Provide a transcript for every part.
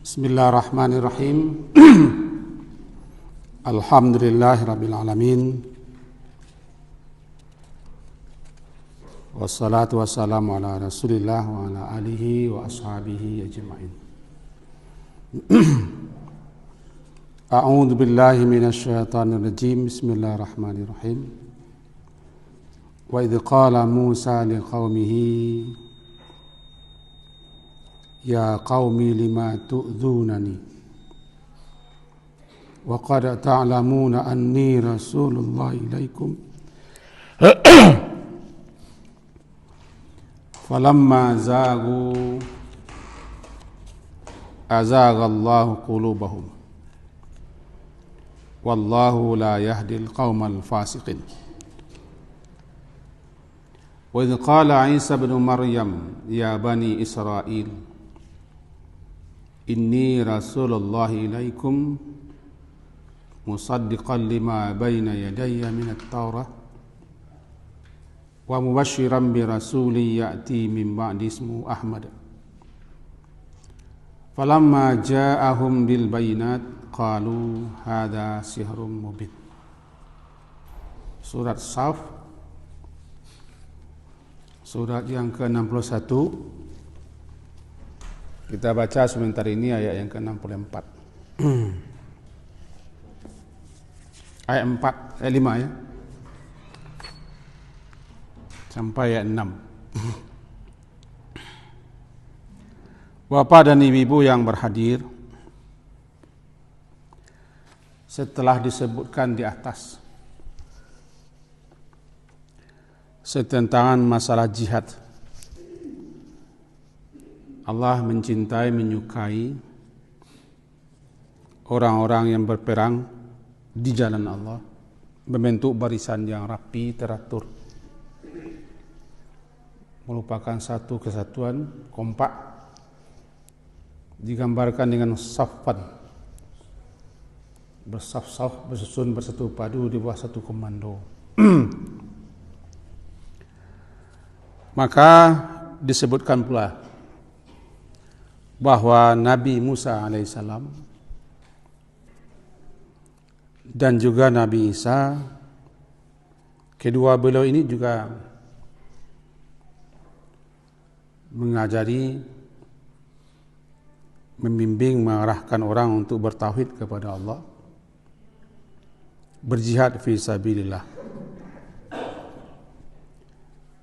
Bismillahirrahmanirrahim. Alhamdulillahirabbil alamin. Wassalatu wassalamu ala Rasulillah wa ala alihi wa ashabihi ajma'in. A'udzu billahi minasy syaithanir rajim. Bismillahirrahmanirrahim. Wa idz qala Musa liqaumihi ya qaumi lima tu'dzunani wa qad ta'lamuna anni rasulullah ilaikum falamma zagu azaghallahu qulubahum wallahu la yahdil qaumal fasiqin. Wa idz qala Isa ibn Maryam ya bani Israil inni rasulullah ilaikum musaddiqan lima baina yadayya minat Taurah wa mubashiran bi rasulin ya'ti min ba'di ismuhu Ahmad. Falamma ja'ahum bil bayinat qalu hadza sihrun mubin. Surat Shaf, surat yang ke-61. Kita baca sebentar ini ayat yang ke-64. Ayat 5 ya. Sampai ayat 6. Bapak dan ibu-ibu yang berhadir, setelah disebutkan di atas tentang masalah jihad, Allah mencintai, menyukai orang-orang yang berperang di jalan Allah, membentuk barisan yang rapi, teratur, merupakan satu kesatuan, kompak, digambarkan dengan saffan, bersaf-saf, bersusun, bersatu padu di bawah satu komando. Maka disebutkan pula bahwa Nabi Musa alaihissalam dan juga Nabi Isa, kedua beliau ini juga mengajari, membimbing, mengarahkan orang untuk bertauhid kepada Allah, berjihad fi sabilillah.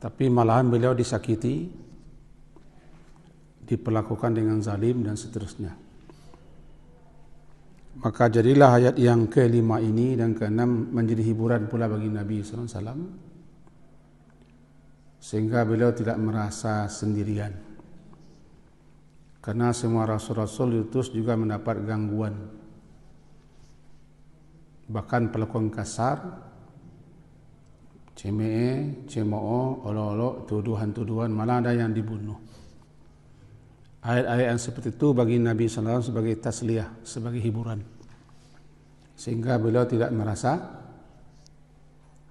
Tapi malahan beliau disakiti, diperlakukan dengan zalim dan seterusnya. Maka jadilah ayat yang ke-5 ini dan ke-6 menjadi hiburan pula bagi Nabi SAW, sehingga beliau tidak merasa sendirian. Karena semua rasul-rasul diutus juga mendapat gangguan, bahkan perlakuan kasar, cemooh, olok-olok, tuduhan-tuduhan, malah ada yang dibunuh. Ayat-ayat yang seperti itu bagi Nabi SAW sebagai tasliyah, sebagai hiburan, sehingga beliau tidak merasa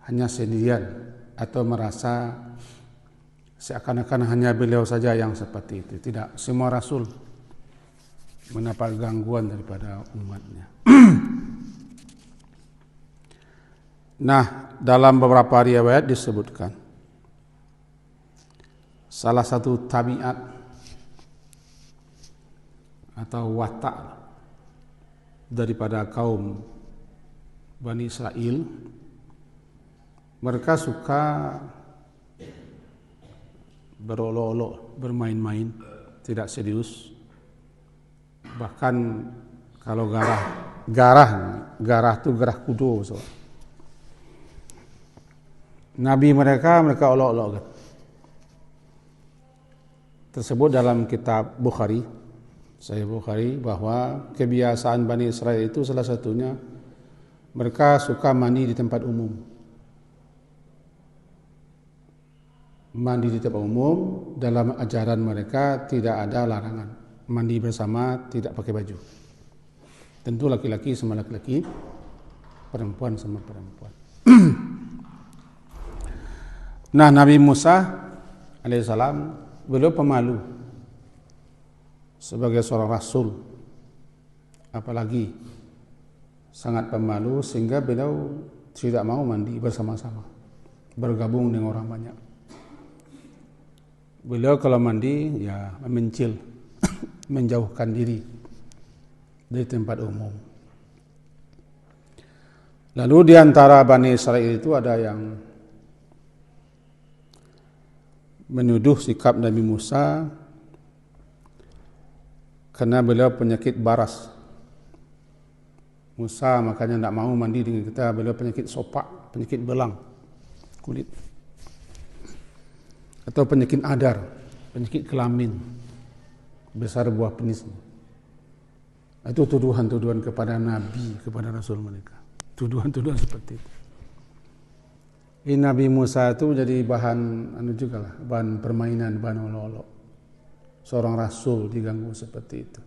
hanya sendirian atau merasa seakan-akan hanya beliau saja yang seperti itu. Tidak, semua rasul mendapat gangguan daripada umatnya. Nah, dalam beberapa riwayat disebutkan salah satu tabiat atau watak daripada kaum Bani Israel, mereka suka berolok-olok, bermain-main, tidak serius. Bahkan kalau garah itu gerah kudo. So. Nabi mereka olok-olok. Tersebut dalam kitab Sahih Bukhari, bahwa kebiasaan Bani Israel itu salah satunya mereka suka mandi di tempat umum. Mandi di tempat umum, dalam ajaran mereka tidak ada larangan. Mandi bersama, tidak pakai baju. Tentu laki-laki sama laki-laki, perempuan sama perempuan. Nah, Nabi Musa alaihissalam beliau pemalu sebagai seorang rasul, apalagi sangat pemalu sehingga beliau tidak mau mandi bersama-sama, bergabung dengan orang banyak. Beliau kalau mandi ya memencil, menjauhkan diri dari tempat umum. Lalu di antara Bani Israil itu ada yang menuduh sikap Nabi Musa karena beliau penyakit baras. Musa makanya tidak mau mandi dengan kita, beliau penyakit sopak, penyakit belang kulit, atau penyakit adar, penyakit kelamin, besar buah penis. Itu tuduhan-tuduhan kepada Nabi, kepada Rasul mereka. Tuduhan-tuduhan seperti itu. Ini Nabi Musa itu jadi bahan juga lah, bahan permainan, bahan olok-olok. Seorang Rasul diganggu seperti itu.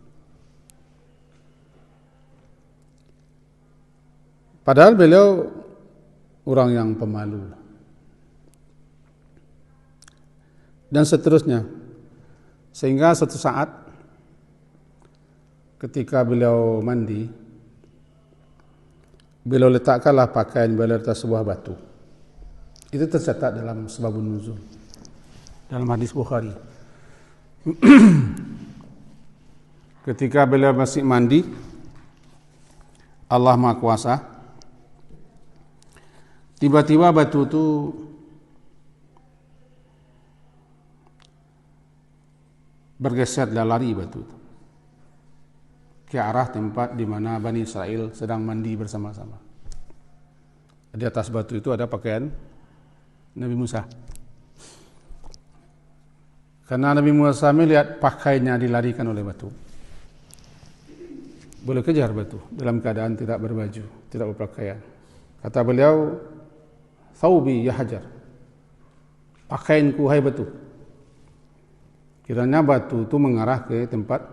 Padahal beliau orang yang pemalu. Dan seterusnya. Sehingga suatu saat ketika beliau mandi, beliau letakkanlah pakaian beliau di atas sebuah batu. Itu tercatat dalam Sebabun Nuzul, dalam hadis Bukhari. Ketika beliau masih mandi, Allah Maha Kuasa, tiba-tiba batu itu bergeser dan lari batu itu ke arah tempat di mana Bani Israel sedang mandi bersama-sama. Di atas batu itu ada pakaian Nabi Musa. Karena Nabi Musa melihat pakaiannya dilarikan oleh batu, boleh kejar batu dalam keadaan tidak berbaju, tidak berpakaian. Kata beliau, "Thawbi ya hajar." Pakaianku hai batu. Kiranya batu itu mengarah ke tempat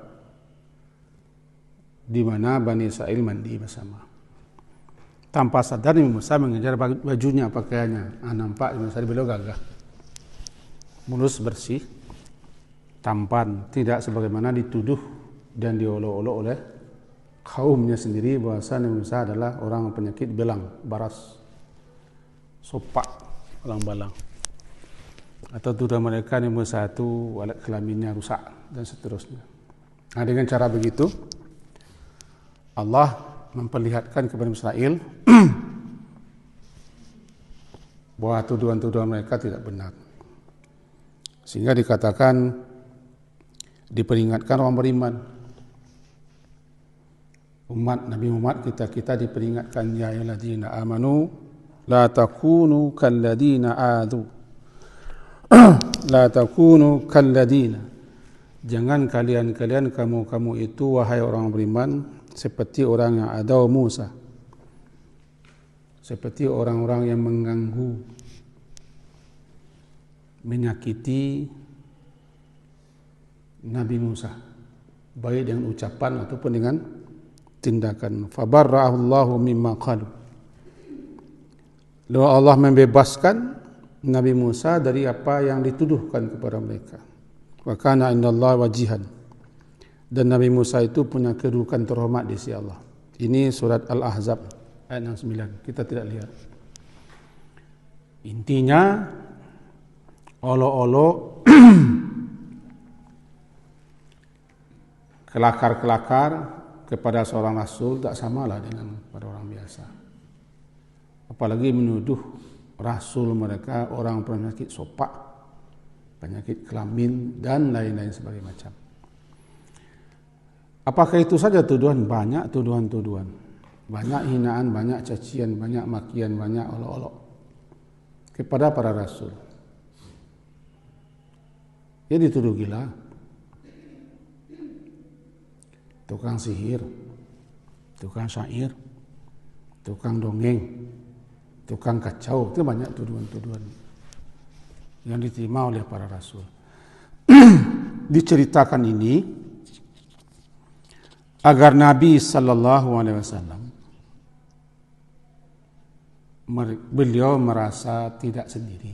di mana Bani Israel mandi bersama. Tanpa sadar Nabi Musa mengejar bajunya, pakaiannya. Nampak Nabi Musa beliau gagah, mulus bersih, tampan, tidak sebagaimana dituduh dan diolok-olok oleh kaumnya sendiri bahwa Nabi Musa adalah orang penyakit belang, baras, sopak, belang-balang. Atau tuduh mereka Nabi Musa itu alat kelaminnya rusak dan seterusnya. Nah, dengan cara begitu Allah memperlihatkan kepada Israel bahwa tuduhan-tuduhan mereka tidak benar. Sehingga dikatakan, diperingatkan orang beriman, umat Nabi Muhammad kita diperingatkan, ya ayyuhalladzina amanu la takunu kalladzina adu la takunu kalladina, jangan kalian kamu itu wahai orang beriman seperti orang yang adau Musa, seperti orang-orang yang mengganggu, menyakiti Nabi Musa, baik dengan ucapan ataupun dengan tindakan. Fabarra'ahu Allahu mimma qalu, lalu Allah membebaskan Nabi Musa dari apa yang dituduhkan kepada mereka. Wa kana indallahi wajihan, dan Nabi Musa itu punya kedudukan terhormat di sisi Allah. Ini surat Al-Ahzab ayat 69. Kita tidak lihat. Intinya olok-olok kelakar-kelakar kepada seorang rasul tak samalah dengan pada orang biasa. Apalagi menuduh rasul mereka orang penyakit sopak, penyakit kelamin dan lain-lain sebagainya macam. Apakah itu saja tuduhan? Banyak tuduhan-tuduhan, banyak hinaan, banyak cacian, banyak makian, banyak olok-olok kepada para rasul. Dia dituduh gila, tukang sihir, tukang syair, tukang dongeng, tukang kacau. Itu banyak tuduhan-tuduhan yang diterima oleh para rasul. Diceritakan ini agar Nabi sallallahu alaihi wasallam beliau merasa tidak sendiri.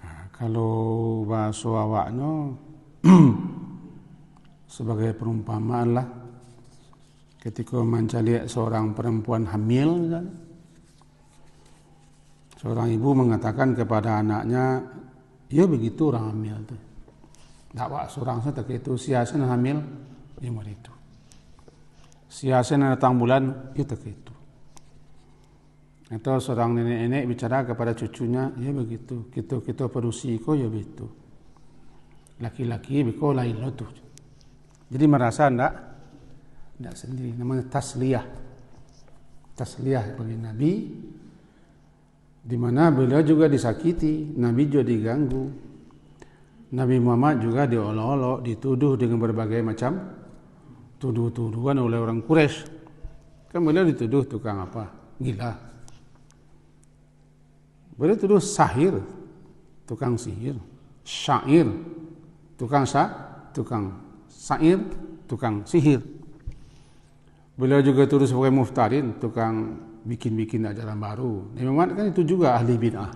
Nah, kalau bahasa awaknya sebagai perumpamaan lah ketika lihat seorang perempuan hamil misalnya. Seorang ibu mengatakan kepada anaknya, ya begitu orang hamil tu. Dakwah seorang saya tak itu siasan hamil, ya begitu. Siasan datang bulan, ya tak itu. Atau seorang nenek-nenek bicara kepada cucunya, ya begitu. Kita perusi ko ya begitu. Laki-laki biko lain lo tu. Jadi merasa tidak sendiri. Namanya tasliyah. Tasliyah bagi Nabi. Di mana beliau juga disakiti, Nabi juga diganggu. Nabi Muhammad juga diolok-olok, dituduh dengan berbagai macam tuduh-tuduhan oleh orang Quraisy. Kan beliau dituduh tukang apa? Gila. Beliau tuduh sahir, tukang sihir, syair, tukang syair, tukang sihir. Beliau juga tuduh sebagai muftarin, tukang bikin-bikin ajaran baru. Nabi Muhammad kan itu juga ahli bid'ah.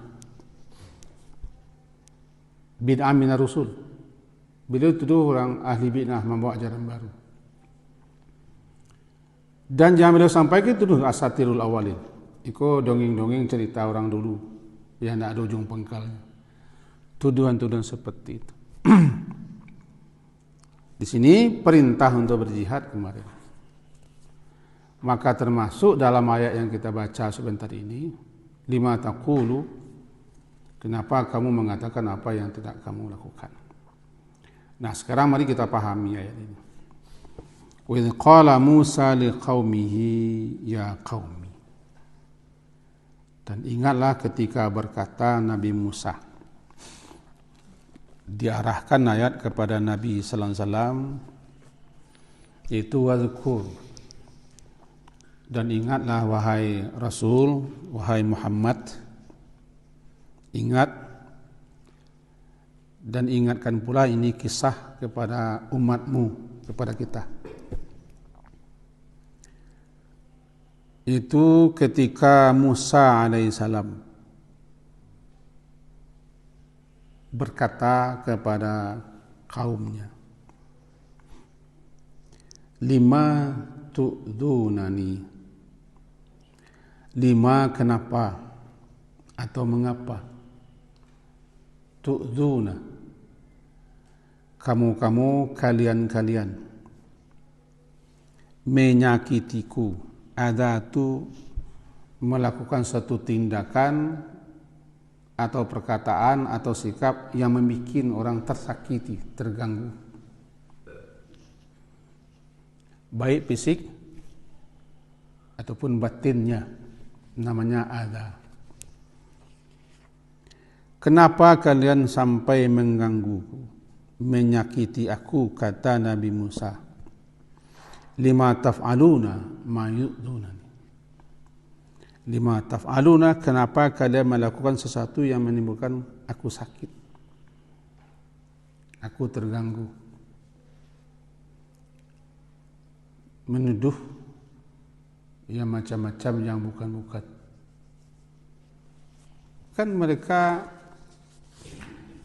Bid'ah minar rusul. Beliau tuduh orang ahli bid'ah membawa ajaran baru. Dan yang beliau sampaikan tuduh asatirul awalin. Itu dongeng-dongeng cerita orang dulu yang tidak ada ujung pangkalnya. Tuduhan-tuduhan seperti itu. Di sini perintah untuk berjihad kemarin. Maka termasuk dalam ayat yang kita baca sebentar ini, lima taqulu, kenapa kamu mengatakan apa yang tidak kamu lakukan. Nah sekarang mari kita pahami ayat ini. Wa idh qala Musa liqaumihi ya qaumi. Dan ingatlah ketika berkata Nabi Musa. Diarahkan ayat kepada Nabi sallallahu alaihi wasallam, yaitu wazkur. Dan ingatlah wahai Rasul, wahai Muhammad, ingat dan ingatkan pula ini kisah kepada umatmu, kepada kita. Itu ketika Musa alaihissalam berkata kepada kaumnya, lima tu'dunani. Lima kenapa atau mengapa tu'dzuna kamu kalian menyakitiku. Ada tu melakukan satu tindakan atau perkataan atau sikap yang membuat orang tersakiti, terganggu, baik fisik ataupun batinnya, namanya ada. Kenapa kalian sampai menggangguku, menyakiti aku, kata Nabi Musa. Lima taf'aluna ma yu'dunani. Lima taf'aluna, kenapa kalian melakukan sesuatu yang menimbulkan aku sakit, aku terganggu. Menuduh yang macam-macam yang bukan-bukan. Kan mereka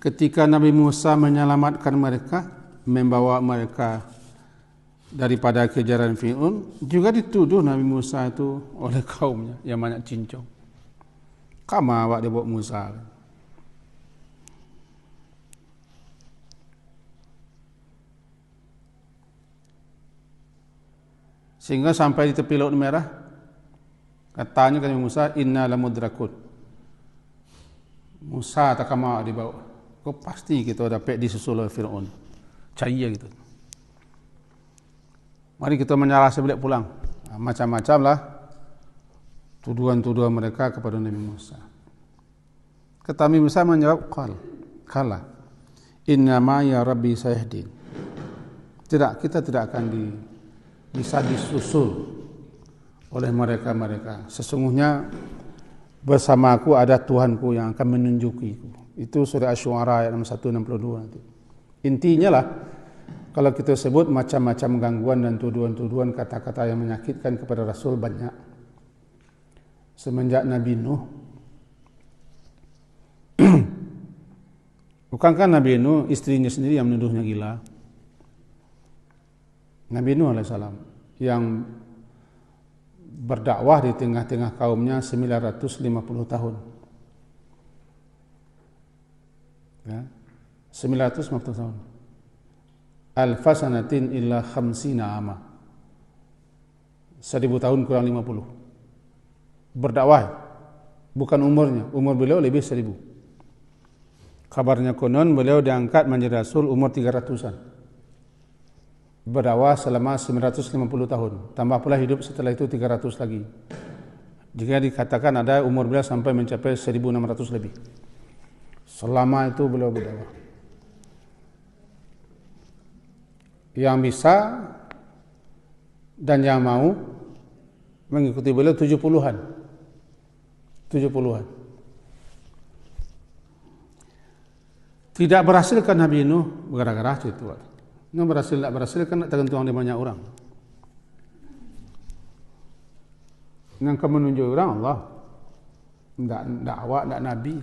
ketika Nabi Musa menyelamatkan mereka, membawa mereka daripada kejaran Fir'aun, juga dituduh Nabi Musa itu oleh kaumnya yang banyak cincong. Kamu awak dia bawa Musa. Sehingga sampai di tepi Laut Merah, katanya Nabi Musa, inna lamudrakun. Musa tak kamu awak dibawa. Kau pasti kita dapat disusul oleh Fir'aun. Cahaya gitu. Mari kita menyerah sebalik pulang. Macam-macam lah tuduhan-tuduhan mereka kepada Nabi Musa. Kata Nabi Musa menjawab, kala innama ya Rabbi sayahdin. Tidak, kita tidak akan bisa disusul oleh mereka-mereka. Sesungguhnya bersama aku ada Tuhanku yang akan menunjukiku. Itu surah Asy-Syu'ara ayat 162. Intinya lah, kalau kita sebut macam-macam gangguan dan tuduhan-tuduhan, kata-kata yang menyakitkan kepada Rasul banyak. Semenjak Nabi Nuh. Bukankah Nabi Nuh istrinya sendiri yang menuduhnya gila? Nabi Nuh alaihissalam yang berdakwah di tengah-tengah kaumnya 950 tahun. Ya, 950 tahun. Alfa sanatin illa khamsina ama. 1000 tahun kurang 50. Berdakwah, bukan umurnya. Umur beliau lebih 1000. Kabarnya konon beliau diangkat menjadi Rasul umur 300-an. Berdakwah selama 950 tahun. Tambah pula hidup setelah itu 300 lagi. Jika dikatakan ada umur beliau sampai mencapai 1600 lebih. Selama itu beliau berdakwah. Yang bisa dan yang mau mengikuti beliau 70-an. 70-an. Tidak berhasil kan Nabi Nuh gara-gara itu. Yang berhasil tidak berhasil kan tergantung dari banyak orang. Yang kamu menunjuk orang Allah. Tidak awak, tidak Nabi.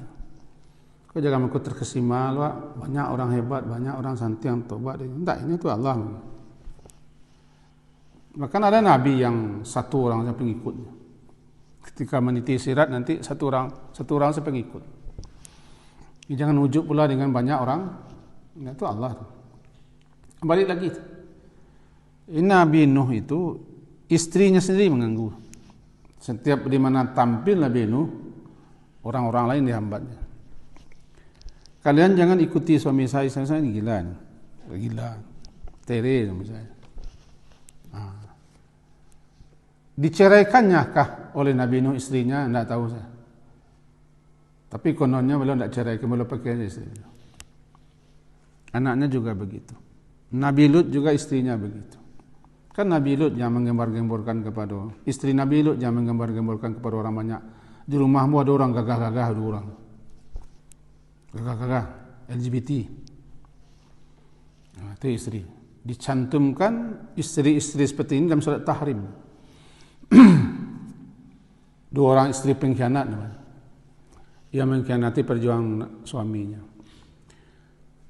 Kau jangan ikut terkesima, banyak orang hebat, banyak orang santai yang tobat. Tidak, ini tu Allah. Bahkan ada Nabi yang satu orang saja pengikutnya. Ketika meniti sirat nanti satu orang saja pengikut. Jangan ujuk pula dengan banyak orang. Itu Allah. Balik lagi. Nabi Nuh itu istrinya sendiri mengganggu. Setiap di mana tampil Nabi Nuh, orang-orang lain dihambatnya. Kalian jangan ikuti suami saya ini gila nih. Gila. Tere suami saya. Diceraikannya kah oleh Nabi Nuh istrinya? Tidak tahu saya. Tapi kononnya beliau tidak ceraikan, beliau pakai istrinya. Anaknya juga begitu. Nabi Lut juga istrinya begitu. Kan Nabi Lut yang menggembar-gemborkan kepada istri Nabi Lut yang menggembar-gemborkan kepada orang banyak. Di rumahmu ada orang gagah-gagah, ada orang. Gagah-gagah LGBT. Nah, itu istri. Dicantumkan istri-istri seperti ini dalam surat Tahrim. 2 orang istri pengkhianat yang mengkhianati perjuangan suaminya.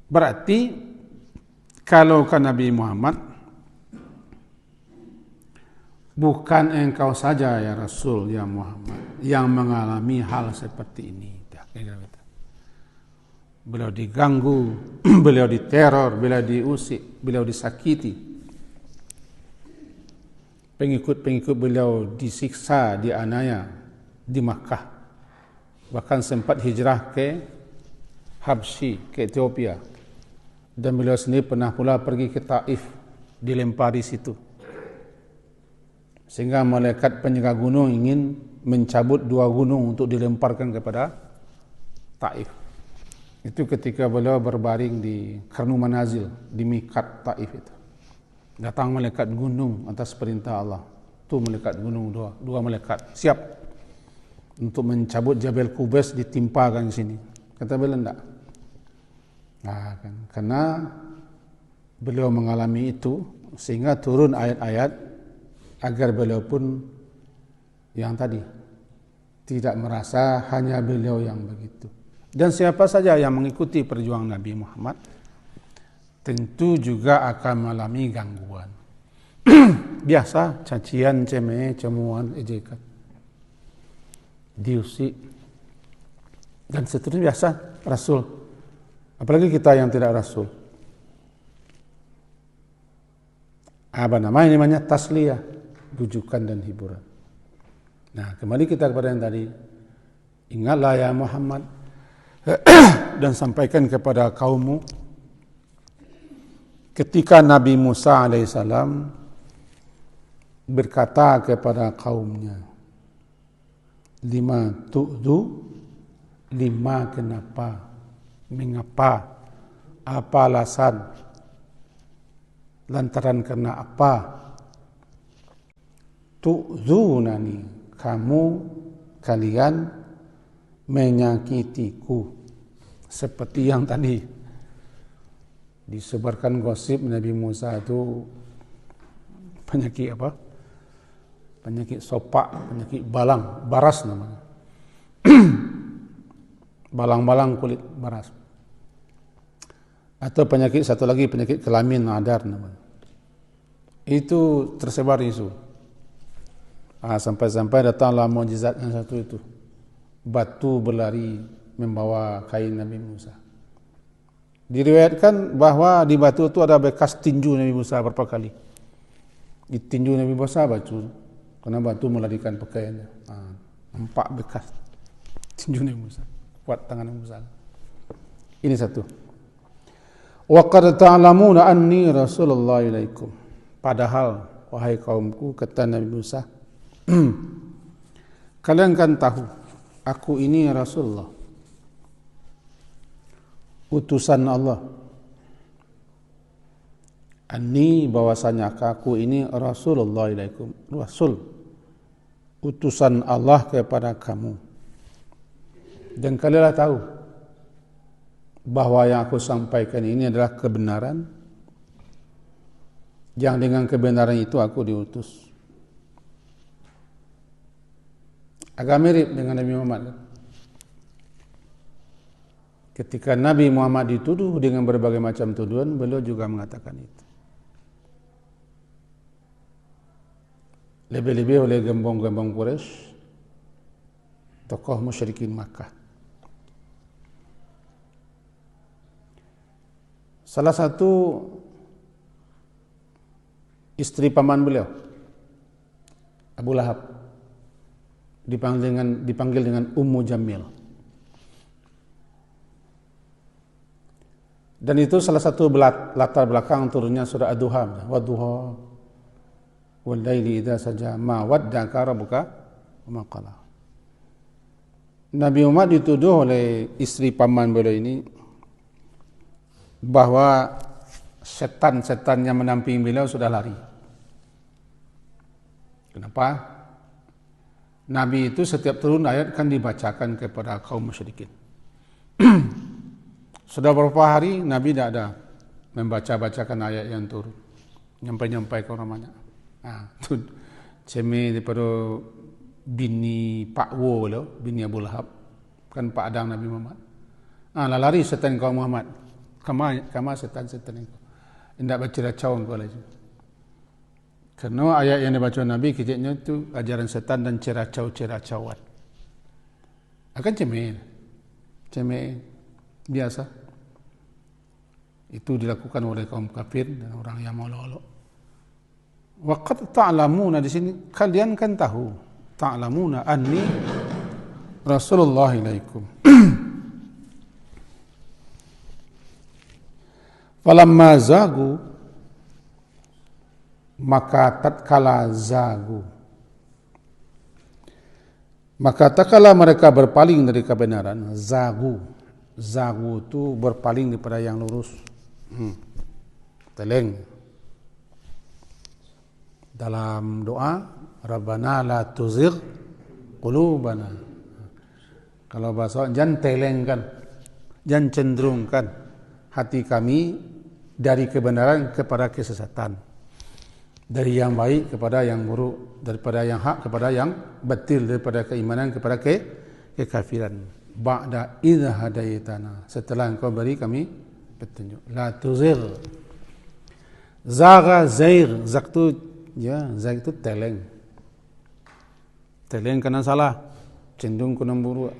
Berarti kalau kan Nabi Muhammad bukan engkau saja ya Rasul ya Muhammad yang mengalami hal seperti ini. Beliau diganggu, beliau diteror, beliau diusik, beliau disakiti. Pengikut-pengikut beliau disiksa, dianiaya di Makkah. Bahkan sempat hijrah ke Habsyi, ke Ethiopia. Dan beliau sendiri pernah pula pergi ke Taif, dilempar di situ. Sehingga malaikat penjaga gunung ingin mencabut 2 gunung untuk dilemparkan kepada Taif. Itu ketika beliau berbaring di Karnu Manazil, di Mikat Taif itu. Datang malaikat gunung atas perintah Allah. Itu malaikat gunung dua malaikat siap untuk mencabut Jabal Qubais, ditimpakan di sini. Kata beliau enggak. Nah, kan, karena beliau mengalami itu sehingga turun ayat-ayat agar beliau pun yang tadi tidak merasa hanya beliau yang begitu. Dan siapa saja yang mengikuti perjuangan Nabi Muhammad tentu juga akan mengalami gangguan. Biasa, cacian, cemeh, cemuan, ejekan, diusik, dan seterusnya biasa Rasul. Apalagi kita yang tidak Rasul. Apa namanya? Namanya tasliyah, bujukan dan hiburan. Nah, kembali kita kepada yang tadi. Ingatlah ya Muhammad dan sampaikan kepada kaummu ketika Nabi Musa alaihissalam berkata kepada kaumnya, 5 tu'du, 5 kenapa, mengapa, apa alasan, lantaran karena apa, tu'zunani, kalian menyakitiku. Seperti yang tadi disebarkan gosip Nabi Musa itu penyakit apa? Penyakit sopak, penyakit balang, baras namanya. Balang-balang kulit baras. Atau penyakit satu lagi, penyakit kelamin nadar namanya. Itu tersebar isu. Sampai-sampai datanglah mukjizat yang satu itu. Batu berlari membawa kain Nabi Musa. Diriwayatkan bahwa di batu itu ada bekas tinju Nabi Musa berapa kali. Ditinju Nabi Musa batu, karena batu melarikan pakaiannya. Nampak bekas tinju Nabi Musa. Kuat tangan Nabi Musa. Ini satu. Wa qad ta'lamuna anni Rasulullah ilaikum. Padahal wahai kaumku, kata Nabi Musa, kalian kan tahu aku ini Rasulullah, utusan Allah. Anni, bahwasanya aku ini Rasulullah ilaikum, Rasul, utusan Allah kepada kamu. Dan kalianlah tahu bahwa yang aku sampaikan ini adalah kebenaran, yang dengan kebenaran itu aku diutus. Agak mirip dengan Nabi Muhammad. Ketika Nabi Muhammad dituduh dengan berbagai macam tuduhan, beliau juga mengatakan itu. Lebih-lebih oleh gembong-gembong Quraisy, tokoh musyrikin Makkah. Salah satu istri paman beliau, Abu Lahab, dipanggil dengan Ummu Jamil. Dan itu salah satu latar belakang turunnya surah Ad-Duha. Wadduha wal laili idza saja ma wadda'aka rabbuka wa ma qala. Nabi Muhammad dituduh oleh istri paman beliau ini bahwa setan-setan yang menampingi beliau sudah lari. Kenapa? Nabi itu setiap turun ayat kan dibacakan kepada kaum musyrikin. Sudah beberapa hari Nabi tidak ada membaca-bacakan ayat yang turun, nyampai-nyampai ke orang banyak. Itu ceme daripada bini Pak Wo lo, bini Abu Lahab, kan Pak Adang Nabi Muhammad. Lari setan kau Muhammad, kama setan-setan itu. Tidak baca racau kau lagi. Karena ayat yang dibaca Nabi kecilnya itu ajaran setan dan ceracau-ceracauan. Akan ceme biasa. Itu dilakukan oleh kaum kafir dan orang yang molok-olok. Wa qad ta'lamuna, di sini kalian kan tahu, ta'lamuna anni Rasulullah ilaikum. Falamma zagu, maka tatkala zagu, maka tatkala mereka berpaling dari kebenaran. Zagu itu berpaling daripada yang lurus. Teleng. Dalam doa, Rabbana la tuzigh qulubana. Kalau bahasa jangan telengkan, jangan cenderungkan hati kami dari kebenaran kepada kesesatan, dari yang baik kepada yang buruk, daripada yang hak kepada yang batil, daripada keimanan kepada kekafiran. Ba'da idh hadaitana, setelah engkau beri kami petunjuk. La tuzigh. Zaga zair, zag itu teleng. Teleng kena salah, cenderung kena buruk.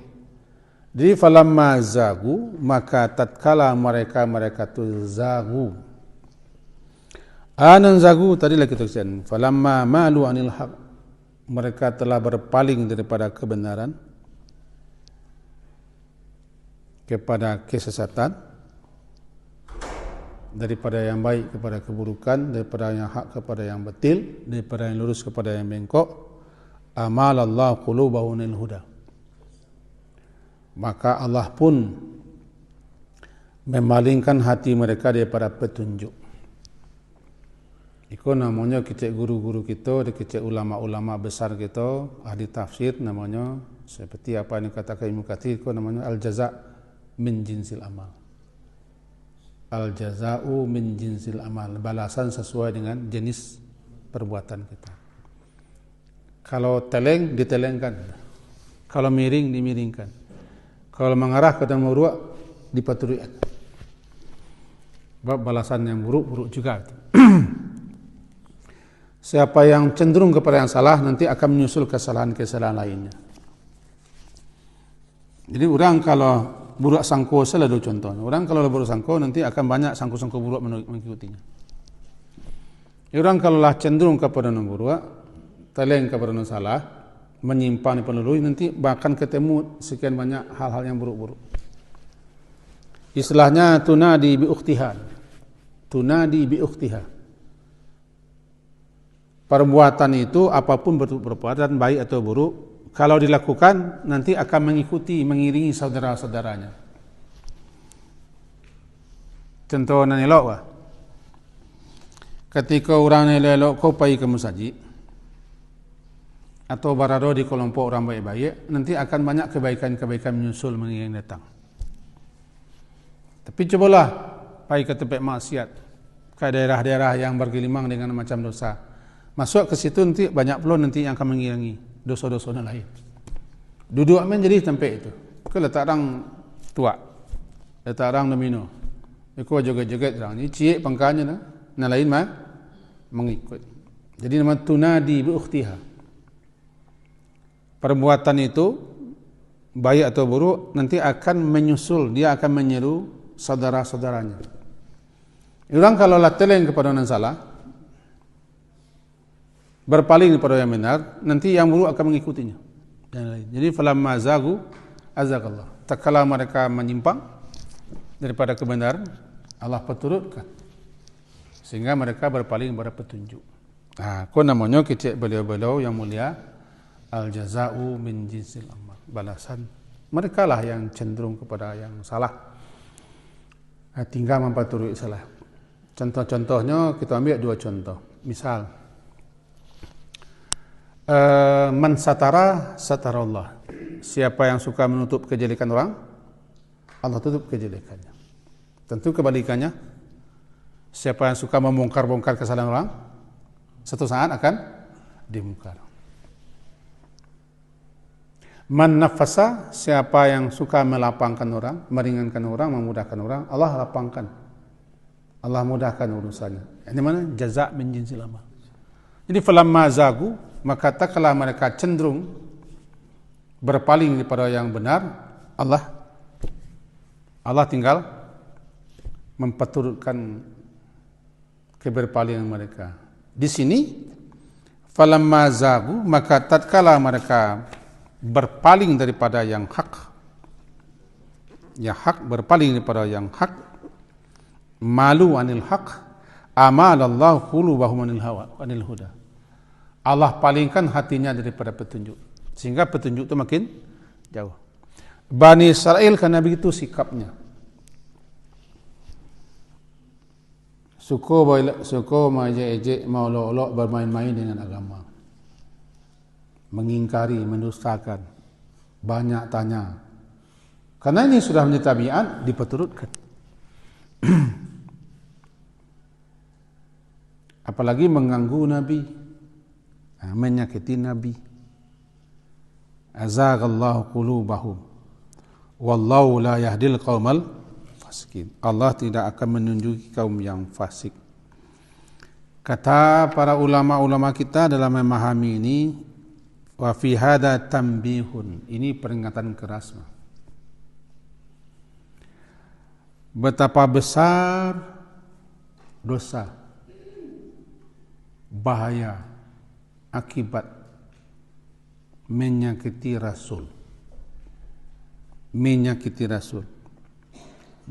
Jadi falamma zagu, maka tatkala mereka tu zagu. Anan zagu tadi lagi tulisan. Falamma malu anil haq, mereka telah berpaling daripada kebenaran kepada kesesatan, daripada yang baik kepada keburukan, daripada yang hak kepada yang batil, daripada yang lurus kepada yang bengkok. Amalallahu qulubahum lil huda, maka Allah pun memalingkan hati mereka daripada petunjuk. Itu namanya kecil guru-guru kita, kecil ulama-ulama besar kita, ahli tafsir namanya, seperti apa yang dikatakan Ibnu Katsir, itu namanya al-jaza' min jinsil amal. Al-jaza'u min jinsil amal, balasan sesuai dengan jenis perbuatan kita. Kalau teleng, ditelengkan. Kalau miring, dimiringkan. Kalau mengarah ke dalam buruk, dipaturikan. Balasan yang buruk-buruk juga. Siapa yang cenderung kepada yang salah nanti akan menyusul kesalahan-kesalahan lainnya. Jadi orang kalau buruk sangko selalu contoh. Orang kalau buruk sangko nanti akan banyak sangko-sangko buruk mengikutinya. Orang kalau lah cenderung kepada yang buruk, teleng kepada yang salah, menyimpang peneluhi, nanti bahkan ketemu sekian banyak hal-hal yang buruk-buruk. Istilahnya tunadi bi ukhtiha. Tunadi bi ukhtiha. Perbuatan itu apapun bentuk perbuatan baik atau buruk, kalau dilakukan nanti akan mengikuti, mengiringi saudara-saudaranya. Contoh elok wah. Ketika orang elok kau pergi ke masjid atau berada di kelompok orang baik-baik, nanti akan banyak kebaikan-kebaikan menyusul mengiring datang. Tapi cobalah pergi ke tempat maksiat, ke daerah-daerah yang bergelimang dengan macam dosa. Masuk ke situ nanti banyak pula nanti yang akan mengiringi dosa-dosa lain. Duduk menjadi tempat itu. Kalau letak orang tua, letak orang domino. Ikut joget-joget orang ni cik pangkanya nah lain mah mengikut. Jadi nama tunadi bi ukhtiha. Perbuatan itu baik atau buruk nanti akan menyusul, dia akan menyeru saudara-saudaranya. Orang kalau lateleng kepada yang salah, berpaling kepada yang benar, nanti yang buruk akan mengikutinya. Jadi falamma zagu azagallah. Tatkala mereka menyimpang daripada kebenaran, Allah peturutkan sehingga mereka berpaling kepada petunjuk. Nah, ko namanya kecik beliau-beliau yang mulia, al jazau min jinsil amal. Balasan mereka lah yang cenderung kepada yang salah. Tinggal mempaturuti salah. Contoh-contohnya kita ambil dua contoh. Misal, man satara satarallah. Siapa yang suka menutup kejelekan orang, Allah tutup kejelekannya. Tentu kebalikannya, siapa yang suka membongkar-bongkar kesalahan orang, satu saat akan dibongkar. Man nafasa, siapa yang suka melapangkan orang, meringankan orang, memudahkan orang, Allah lapangkan. Allah mudahkan urusannya. Ini mana? Jaza' min jinsil amal. Jadi falamma zagu, maka tatkala mereka cenderung berpaling daripada yang benar, Allah tinggal memperturutkan keberpalingan mereka. Di sini falamma zagu, maka tatkala mereka berpaling daripada yang hak, berpaling daripada yang hak, malu anil haq, amalallahu qulubahum anil huda. Allah palingkan hatinya daripada petunjuk, sehingga petunjuk itu makin jauh. Bani Israel karena begitu sikapnya, suko majek-ejek, mau olok-olok bermain-main dengan agama, mengingkari, mendustakan, banyak tanya. Karena ini sudah menjadi tabiat, diperturutkan. Apalagi mengganggu Nabi, menyakiti Nabi. Azaghallahu qulubahum wallahu la yahdil qaumal fasikin. Allah tidak akan menunjuki kaum yang fasik. Kata para ulama-ulama kita dalam memahami ini, wa fi hadza tanbihun, ini peringatan keras. Betapa besar dosa, bahaya akibat menyakiti Rasul.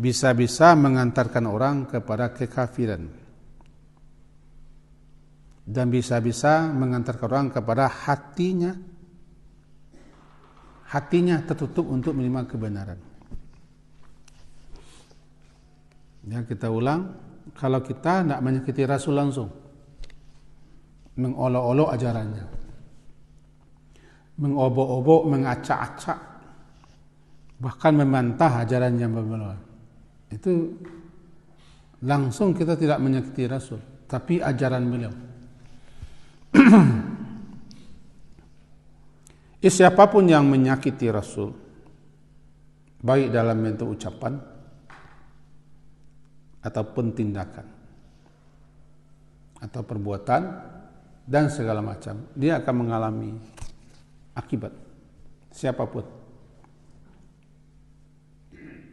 Bisa-bisa mengantarkan orang kepada kekafiran, dan bisa-bisa mengantarkan orang kepada hatinya tertutup untuk menerima kebenaran. Ya, kita ulang, kalau kita tidak menyakiti Rasul langsung, mengolok-olok ajarannya, mengobok-obok, mengacak-acak, bahkan membantah ajarannya, itu langsung kita tidak menyakiti Rasul, tapi ajaran beliau. Siapapun yang menyakiti Rasul, baik dalam bentuk ucapan ataupun tindakan atau perbuatan, dan segala macam. Dia akan mengalami akibat, siapapun.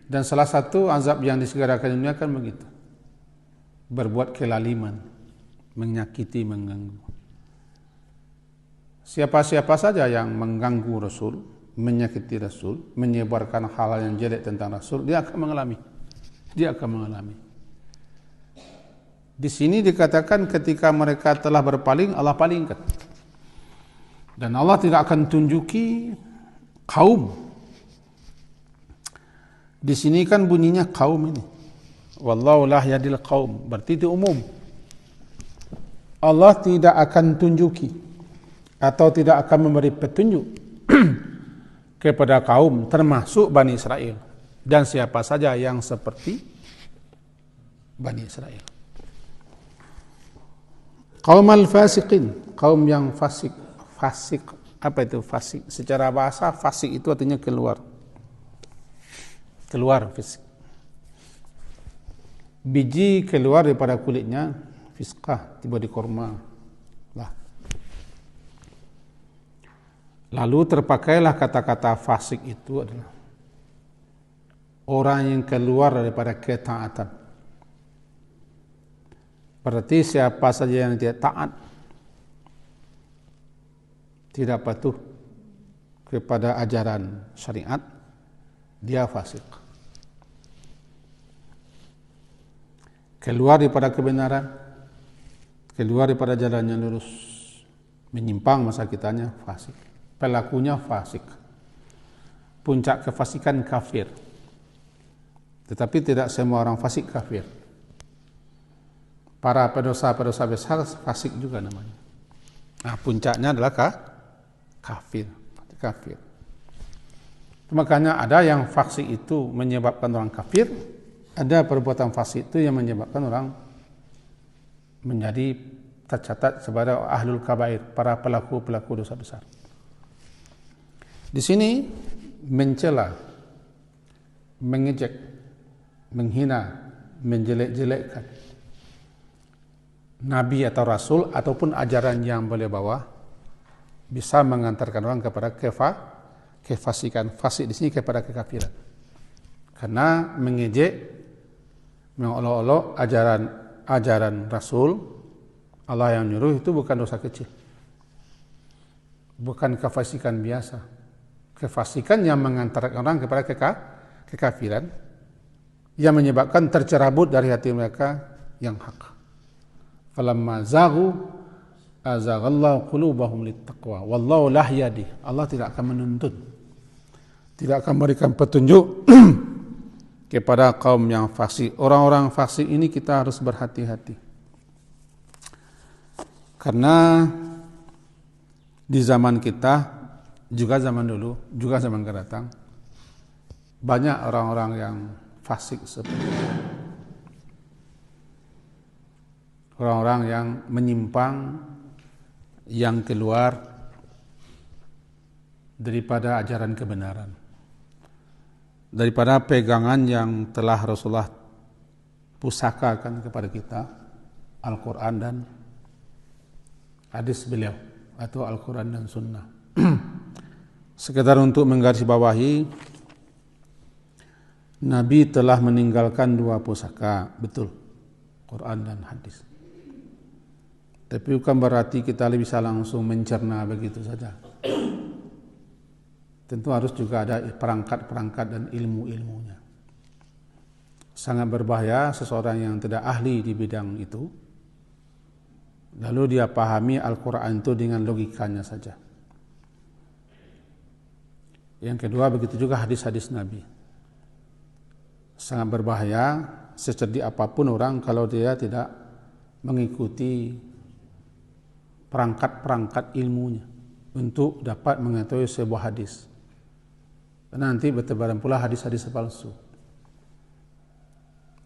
Dan salah satu azab yang disegerakan dunia kan begitu. Berbuat kelaliman, menyakiti, mengganggu. Siapa-siapa saja yang mengganggu Rasul, menyakiti Rasul, menyebarkan hal yang jelek tentang Rasul, dia akan mengalami. Dia akan mengalami. Di sini dikatakan ketika mereka telah berpaling, Allah palingkan. Dan Allah tidak akan tunjuki kaum. Di sini kan bunyinya kaum ini. Wallahu la yahdil qaum, berarti itu umum. Allah tidak akan tunjuki atau tidak akan memberi petunjuk kepada kaum termasuk Bani Israel dan siapa saja yang seperti Bani Israel. Kaum al-fasiqin, kaum yang fasik. Fasik, apa itu fasik? Secara bahasa fasik itu artinya keluar. Keluar fisik. Biji keluar daripada kulitnya, fiskah, tiba di korma. Lah. Lalu terpakailah kata-kata fasik itu adalah orang yang keluar daripada ketaatan. Berarti siapa saja yang tidak taat, tidak patuh kepada ajaran syariat, dia fasik. Keluar daripada kebenaran, keluar daripada jalan yang lurus, menyimpang masa kitanya, fasik. Pelakunya fasik. Puncak kefasikan kafir. Tetapi tidak semua orang fasik kafir. Para pendosa-pendosa besar fasik juga namanya. Nah, puncaknya adalah kafir. Kafir. Makanya ada yang fasik itu menyebabkan orang kafir, ada perbuatan fasik itu yang menyebabkan orang menjadi tercatat sebagai ahlul kabair, para pelaku-pelaku dosa besar. Di sini mencela, mengejek, menghina, menjelek-jelekkan Nabi atau Rasul ataupun ajaran yang boleh bawa bisa mengantarkan orang kepada kefasikan. Fasik di sini kepada kekafiran. Karena mengejek, mengolok-olok ajaran Rasul Allah yang nyuruh itu bukan dosa kecil. Bukan kefasikan biasa. Kefasikan yang mengantarkan orang kepada kekafiran yang menyebabkan tercerabut dari hati mereka yang hak. Falamma zaghu azaghallahu qulubahum littaqwa wallahu la yahdi. Allah tidak akan menuntun, tidak akan memberikan petunjuk kepada kaum yang fasik. Orang-orang fasik ini kita harus berhati-hati. Karena di zaman kita, juga zaman dulu, juga zaman akan datang, banyak orang-orang yang fasik seperti itu. Orang-orang yang menyimpang, yang keluar daripada ajaran kebenaran, daripada pegangan yang telah Rasulullah pusakakan kepada kita, Al-Quran dan hadis beliau atau Al-Quran dan Sunnah. Sekedar untuk menggarisbawahi, Nabi telah meninggalkan dua pusaka, betul, Quran dan hadis. Tapi bukan berarti kita bisa langsung mencerna begitu saja. Tentu harus juga ada perangkat-perangkat dan ilmu-ilmunya. Sangat berbahaya seseorang yang tidak ahli di bidang itu, lalu dia pahami Al-Quran itu dengan logikanya saja. Yang kedua, begitu juga hadis-hadis Nabi. Sangat berbahaya secerdik apapun orang kalau dia tidak mengikuti perangkat-perangkat ilmunya untuk dapat mengetahui sebuah hadis. Nanti bertebaran pula hadis-hadis palsu.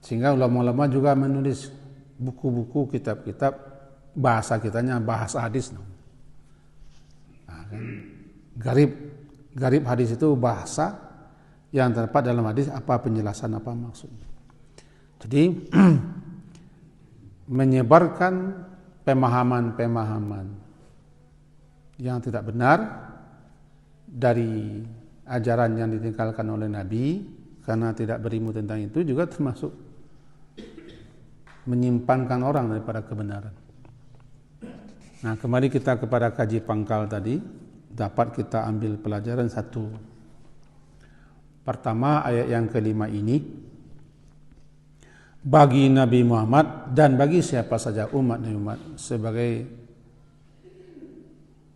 Sehingga ulama-ulama juga menulis buku-buku, kitab-kitab bahasa kitanya bahasa hadis. Nah, kan? Garib hadis itu bahasa yang terdapat dalam hadis, apa penjelasan, apa maksudnya. Jadi menyebarkan pemahaman-pemahaman yang tidak benar dari ajaran yang ditinggalkan oleh Nabi, karena tidak berilmu tentang itu juga termasuk menyimpangkan orang daripada kebenaran. Nah, kembali kita kepada kaji pangkal tadi, dapat kita ambil pelajaran satu. Pertama, ayat yang kelima ini, bagi Nabi Muhammad dan bagi siapa saja umat Nabi Muhammad sebagai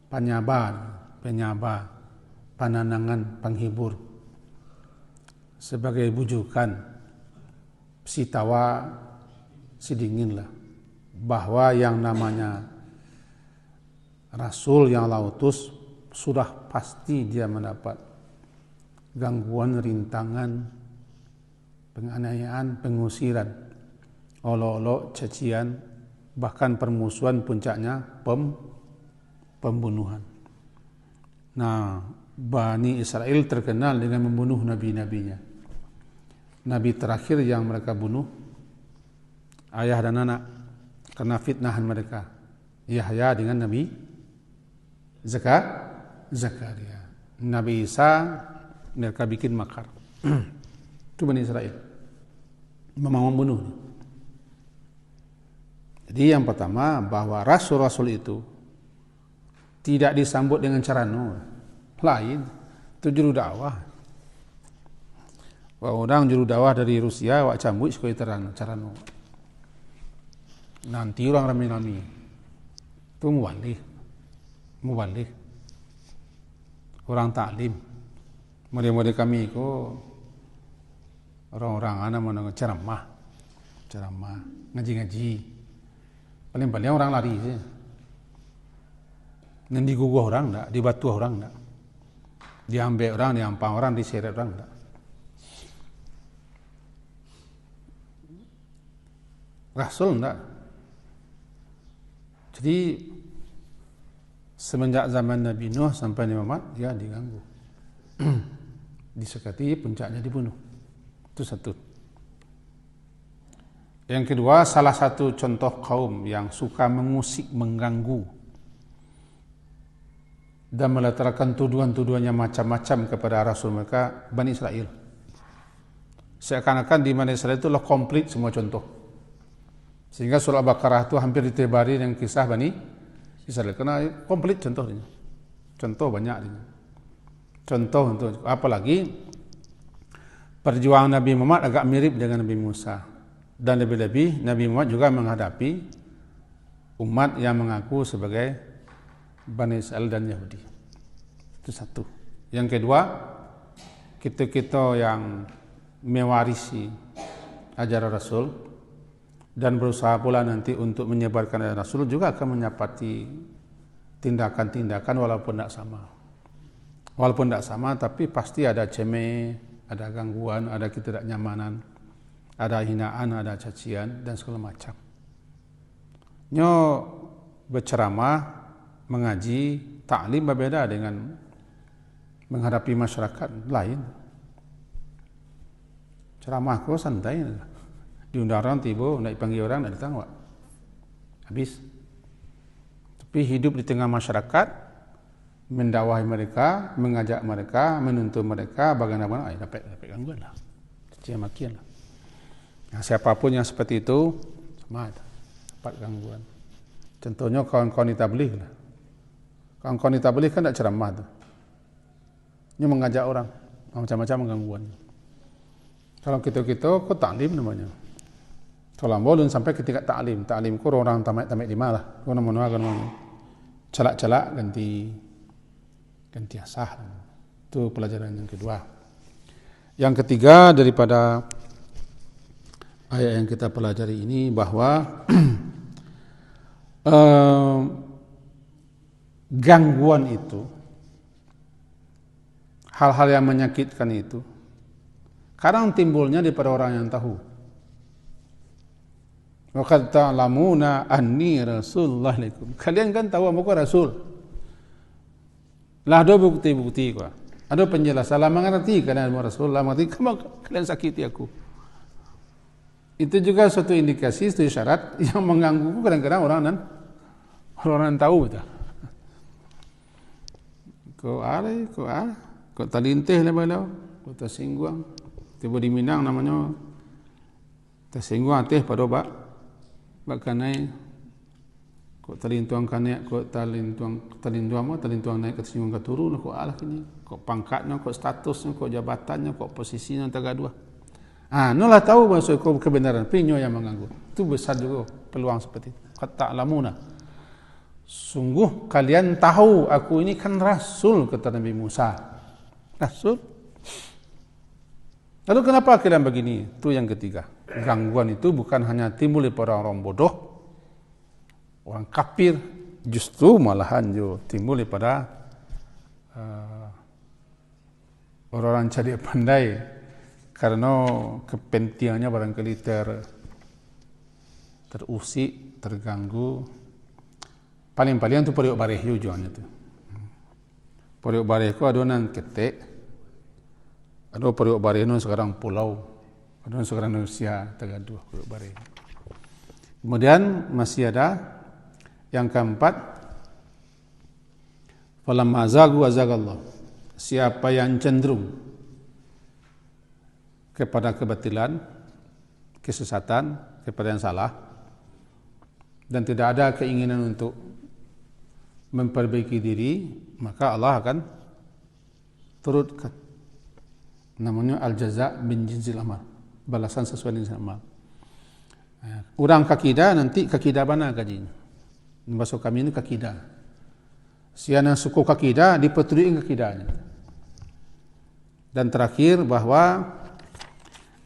penyabar, penenangan, penghibur, sebagai bujukan, si tawa, si dinginlah, bahwa yang namanya Rasul yang Allah utus sudah pasti dia mendapat gangguan, rintangan, penganiayaan, pengusiran, olok-olok, cacian, bahkan permusuhan, puncaknya pembunuhan. Nah, Bani Israel terkenal dengan membunuh nabi-nabinya. Nabi terakhir yang mereka bunuh ayah dan anak karena fitnahan mereka, Yahya dengan Nabi Zakaria. Nabi Isa mereka bikin makar. Itu Bani Israel memang membunuh. Jadi yang pertama, bahwa rasul-rasul itu tidak disambut dengan cara lain, itu juru dakwah. Orang juru dakwah dari Rusia wak cambuk sekali terang cara nanti orang ramai-ramai itu mubalik orang taklim. Murid-murid kami itu orang-orang anak mau ceramah ngaji paling orang lari sih. Nanti digugah orang enggak, dibatu orang enggak, diambil orang, diampang orang, diseret orang enggak. Rasul enggak. Jadi semenjak zaman Nabi Nuh sampai Nabi Muhammad dia diganggu, disekati, puncaknya dibunuh. Itu satu. Yang kedua, salah satu contoh kaum yang suka mengusik, mengganggu dan meletakkan tuduhan-tuduhannya macam-macam kepada Rasul mereka, Bani Israel. Seakan-akan di Bani Israel itu komplit semua contoh. Sehingga surah Al-Baqarah itu hampir ditebari dengan kisah Bani Israel. Karena komplit contohnya. Contoh banyak. Contoh untuk apalagi perjuangan Nabi Muhammad agak mirip dengan Nabi Musa. Dan lebih-lebih Nabi Muhammad juga menghadapi umat yang mengaku sebagai Bani Israel dan Yahudi. Itu satu. Yang kedua, kita yang mewarisi ajaran Rasul dan berusaha pula nanti untuk menyebarkan ajaran Rasul juga akan menyapati tindakan-tindakan walaupun tidak sama. Walaupun tidak sama, tapi pasti ada cemeh, ada gangguan, ada ketidaknyamanan, ada hinaan, ada cacian dan segala macam. Nyo berceramah, mengaji, taklim berbeda dengan menghadapi masyarakat lain. Ceramahku santai, diundang orang tiba, nak dipanggil orang, nak datang, habis. Tapi hidup di tengah masyarakat, mendakwahi mereka, mengajak mereka, menuntut mereka, bagaimana, dapat gangguan lah, cacian makian lah. Nah, siapapun yang seperti itu, sama dapat gangguan. Contohnya kawan-kawan di tabligh lah. Kawan-kawan di tabligh kan tak ceramah tu. Dia mengajak orang, macam-macam gangguan. Kalau kita kok taklim namanya. Kalau boleh sampai ketika taklim ku orang tamat lima lah. Ku nama celak-celak ganti asah. Itu pelajaran yang kedua. Yang ketiga daripada ayat yang kita pelajari ini bahwa gangguan itu, hal-hal yang menyakitkan itu kadang timbulnya daripada orang yang tahu. Wa qad ta'lamuna anni rasulullah alaikum. Kalian kan tahu aku rasul. Lah ada bukti-bukti kok. Ada penjelasan, lah mengerti kalian Rasulullah, mengerti kalian sakiti aku. Itu juga suatu indikasi, suatu syarat yang mengganggu kadang-kadang orang tahu betul. Ko talintih lah balau, ko tersinggung. Tiba di Minang namanya tersinggung atih pada bak kanai. Ko talintuang kanai, ko talintuang naik ke tersinggung ke turun, ko alah kini. Ko pangkatnya, ko statusnya, ko jabatannya, ko posisinya antara dua. Nolah tahu maksud ko kebenaran, pinyo yang mengganggu. Itu besar juga peluang seperti itu. Kata alamuna. Sungguh kalian tahu aku ini kan Rasul, kata Nabi Musa. Rasul. Lalu kenapa kalian begini? Itu yang ketiga. Gangguan itu bukan hanya timbul pada orang bodoh, orang kafir, justru malahan juga timbul pada orang-orang cerdik pandai, karena kepentingannya barangkali terusik, terganggu. Paling-paling itu periuk barih tujuannya tu. Periuk barih itu adonan ketek, ada periuk barih itu sekarang pulau, ada sekarang Indonesia tergaduh periuk barih. Kemudian masih ada yang keempat, falamma zagu azagallah. Siapa yang cenderung kepada kebatilan, kesesatan, kepada yang salah, dan tidak ada keinginan untuk memperbaiki diri, maka Allah akan turutkan. Namanya al-jaza bin jinsil amal, balasan sesuai dengan amal. Orang kakidah nanti kakidah mana gajinya? Bahasa kami ini kakidah. Siapa suku kakidah dipetuliin kakidahnya. Dan terakhir bahwa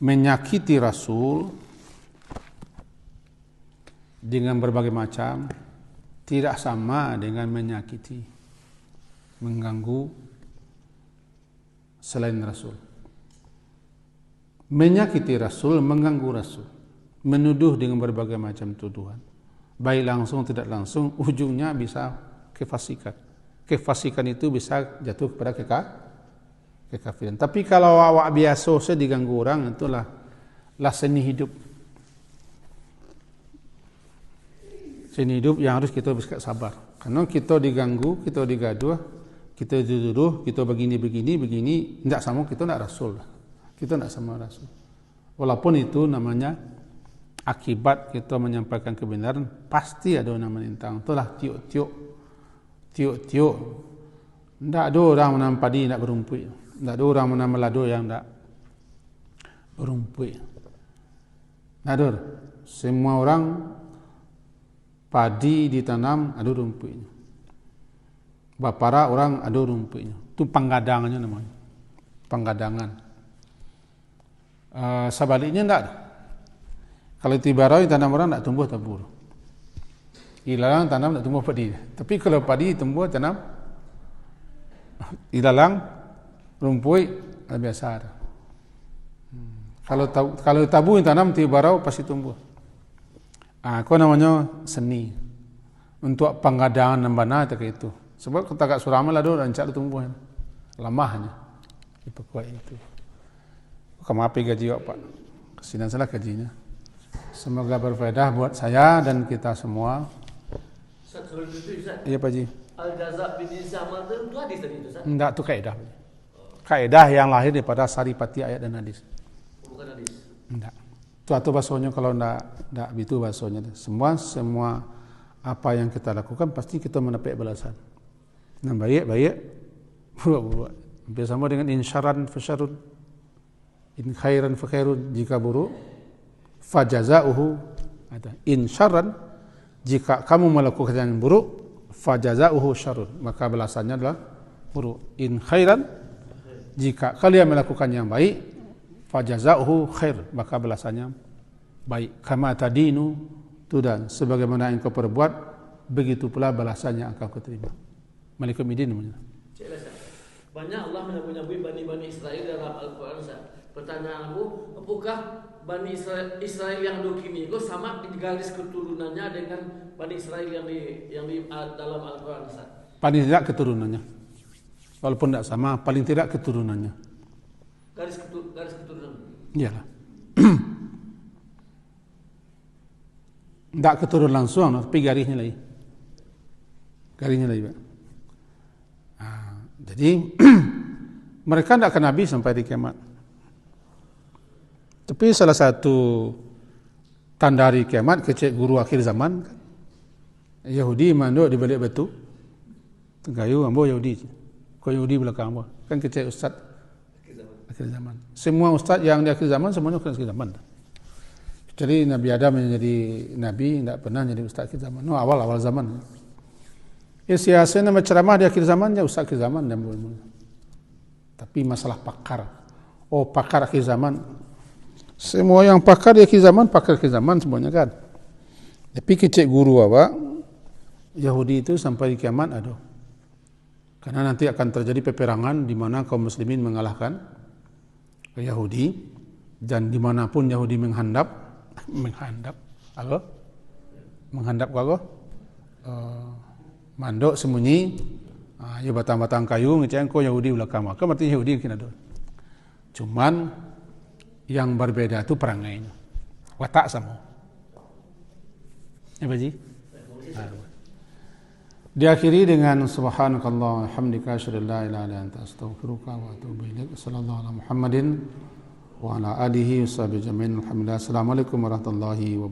menyakiti Rasul dengan berbagai macam tidak sama dengan menyakiti, mengganggu selain Rasul. Menyakiti Rasul, mengganggu Rasul, menuduh dengan berbagai macam tuduhan, baik langsung tidak langsung, ujungnya bisa kefasikan. Kefasikan itu bisa jatuh kepada kekafiran. Tapi kalau awak biasa saja diganggu orang, itulah seni hidup. Seni hidup yang harus kita bersikap sabar. Karena kita diganggu, kita digaduh, kita dituduh, kita begini, tidak sama, kita tidak Rasul. Kita tidak sama Rasul. Walaupun itu namanya akibat kita menyampaikan kebenaran, pasti ada nama nintang. Itulah tiuk-tiuk. Tidak ada orang menanam padi tidak berumpui. Tidak ada orang menanam lado yang tidak berumpui. Tidak ada. Semua orang padi ditanam ada rumpunya. Bapara orang ada rumpunya. Itu penggadangannya namanya. Penggadangan. Sebaliknya tidak ada. Kalau tibarau tanam orang tidak tumbuh tabur. Ilalang tanam tidak tumbuh padi. Tapi kalau padi tumbuh tanam ilalang rumpui biasa ada. Kalau tabu yang tanam tibarau pasti tumbuh. Aku namanya seni untuk penggadangan nambana itu. Sebab kita kat Suramal ada rancak tumbuh lamahnya. Itu kuat itu. Kamu apa gaji Pak? Kesinan salah gajinya. Semoga berfaedah buat saya dan kita semua. Iya Pak Ji. Al-Jaza bin Zaman itu hadis tadi itu, Ustaz? Enggak, itu kaidah. Kaidah yang lahir daripada saripati ayat dan hadis. Bukan hadis. Enggak. Itu atau bahasanya kalau enggak itu bahasanya. Semua apa yang kita lakukan pasti kita mendapat balasan. Nah, baik, buruk. Hampir sama dengan in syarran fa syarrun, in khairan fa khairun. Jika buruk, fa jazaohu. In syarran, jika kamu melakukan yang buruk, fa jazaohu syarrun, maka balasannya adalah buruk. In khairan, jika kalian melakukan yang baik, fa jazaohu khair, maka balasannya baik. Kama tadinu tudan, sebagaimana yang kau perbuat, begitu pula balasannya yang kau terima. Malikum idin namanya. Banyak Allah menyebut Bani Israel dalam Al-Quran. Pertanyaanku, apakah Bani Israel yang kini itu sama garis keturunannya dengan Bani Israel yang di dalam Al-Quran? Paling tidak keturunannya. Walaupun tidak sama, paling tidak keturunannya. Garis keturunan. Iyalah. Tidak keturun langsung, tapi garisnya lagi. Pak. Jadi mereka tidak akan habis sampai di kiamat. Tapi salah satu tanda hari kiamat kecek guru akhir zaman kan? Yahudi manduk di balik batu. Tenggayu ambo Yahudi. Kau Yahudi belakang ambo. Kan kecek ustaz akhir zaman. Semua ustaz yang di akhir zaman semuanya akhir zaman. Jadi Nabi Adam menjadi nabi tidak pernah jadi ustaz akhir zaman. No, awal zaman. Siasa nama ceramah di akhir zaman ya ustaz akhir zaman dan tapi masalah pakar. Oh, pakar akhir zaman. Semua yang pakar di akhir zaman semuanya kan. Tapi kecek guru apa? Yahudi itu sampai di kiamat ada. Karena nanti akan terjadi peperangan di mana kaum muslimin mengalahkan Yahudi dan dimanapun Yahudi menghandap apa? Mandok sembunyi, ya batang-batang kayu ngecek ko Yahudi belakang maka berarti Yahudi mungkin ada. Cuman yang berbeda itu perangainya. Watak sama. Ya Pak Ji? Diakhiri dengan subhanakallah hamdika asyhadu an la ilaha illa anta astaghfiruka wa atubu ilaik. Sallallahu ala Muhammadin wa ala alihi washabihi ajmain. Alhamdulillah. Assalamualaikum warahmatullahi wabarakatuh.